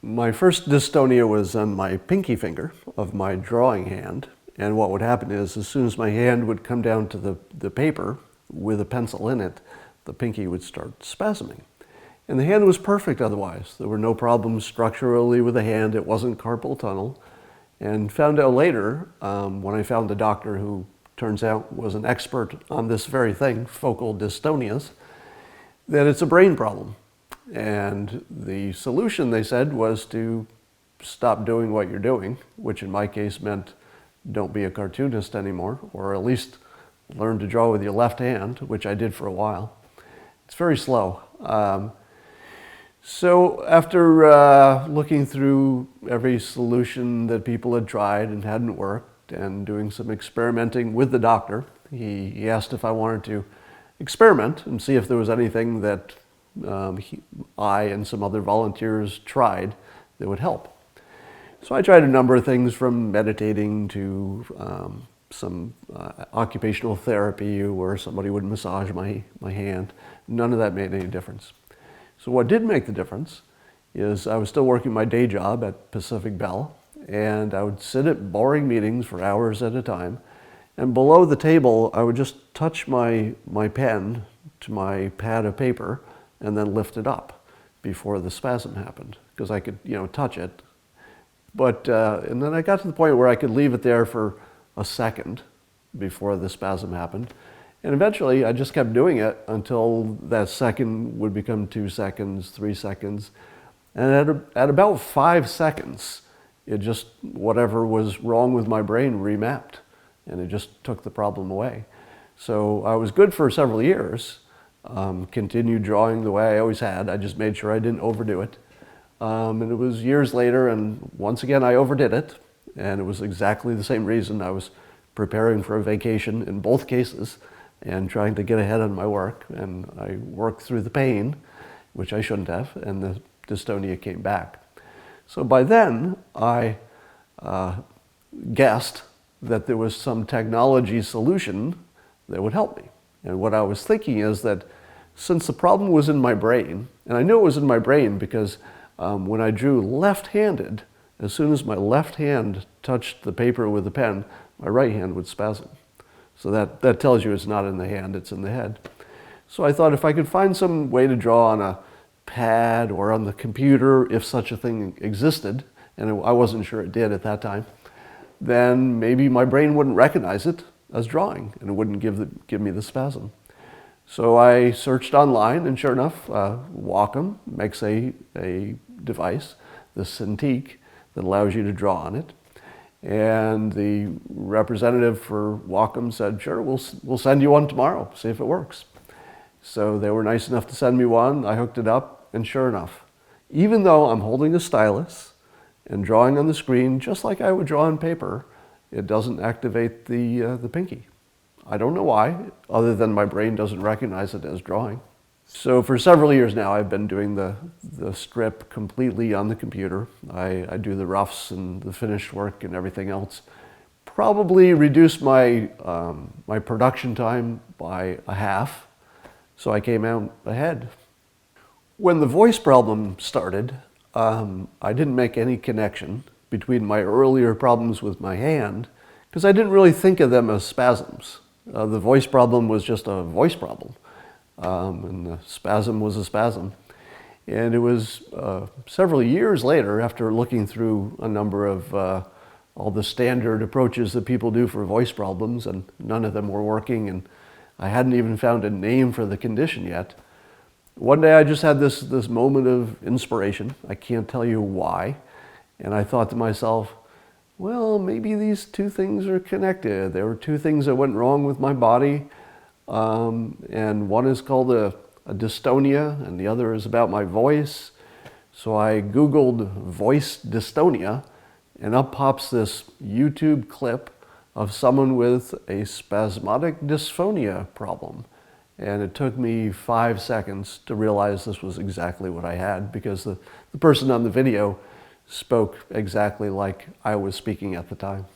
My first dystonia was on my pinky finger of my drawing hand. And what would happen is, as soon as my hand would come down to the paper with a pencil in it, the pinky would start spasming. And the hand was perfect otherwise. There were no problems structurally with the hand. It wasn't carpal tunnel. And found out later, when I found a doctor who turns out was an expert on this very thing, focal dystonias, that it's a brain problem. And the solution, they said, was to stop doing what you're doing, which in my case meant don't be a cartoonist anymore, or at least learn to draw with your left hand, which I did for a while. It's very slow. So after looking through every solution that people had tried and hadn't worked, and doing some experimenting with the doctor, he asked if I wanted to experiment and see if there was anything that I and some other volunteers tried that would help. So I tried a number of things, from meditating to some occupational therapy where somebody would massage my hand. None of that made any difference. So what did make the difference is I was still working my day job at Pacific Bell, and I would sit at boring meetings for hours at a time, and below the table I would just touch my pen to my pad of paper and then lift it up before the spasm happened, because I could, touch it. But, and then I got to the point where I could leave it there for a second before the spasm happened. And eventually I just kept doing it until that second would become 2 seconds, 3 seconds. And at about 5 seconds, it just, whatever was wrong with my brain remapped, and it just took the problem away. So I was good for several years. Continued drawing the way I always had. I just made sure I didn't overdo it. And it was years later, and once again I overdid it, and it was exactly the same reason. I was preparing for a vacation in both cases and trying to get ahead on my work, and I worked through the pain, which I shouldn't have, and the dystonia came back. So by then I guessed that there was some technology solution that would help me. And what I was thinking is that since the problem was in my brain, and I knew it was in my brain because when I drew left-handed, as soon as my left hand touched the paper with the pen, my right hand would spasm. So that tells you it's not in the hand, it's in the head. So I thought if I could find some way to draw on a pad or on the computer, if such a thing existed, and I wasn't sure it did at that time, then maybe my brain wouldn't recognize it as drawing, and it wouldn't give me the spasm. So I searched online, and sure enough, Wacom makes a device, the Cintiq, that allows you to draw on it. And the representative for Wacom said, sure, we'll send you one tomorrow, see if it works. So they were nice enough to send me one. I hooked it up, and sure enough, even though I'm holding a stylus and drawing on the screen just like I would draw on paper, it doesn't activate the pinky. I don't know why, other than my brain doesn't recognize it as drawing. So for several years now, I've been doing the strip completely on the computer. I do the roughs and the finished work and everything else. Probably reduced my production time by a half, so I came out ahead. When the voice problem started, I didn't make any connection between my earlier problems with my hand, because I didn't really think of them as spasms. The voice problem was just a voice problem, and the spasm was a spasm. And it was several years later, after looking through a number of all the standard approaches that people do for voice problems, and none of them were working, and I hadn't even found a name for the condition yet. One day I just had this moment of inspiration. I can't tell you why. And I thought to myself, well, maybe these two things are connected. There were two things that went wrong with my body, and one is called a dystonia, and the other is about my voice. So I Googled voice dystonia, and up pops this YouTube clip of someone with a spasmodic dysphonia problem. And it took me 5 seconds to realize this was exactly what I had, because the person on the video spoke exactly like I was speaking at the time.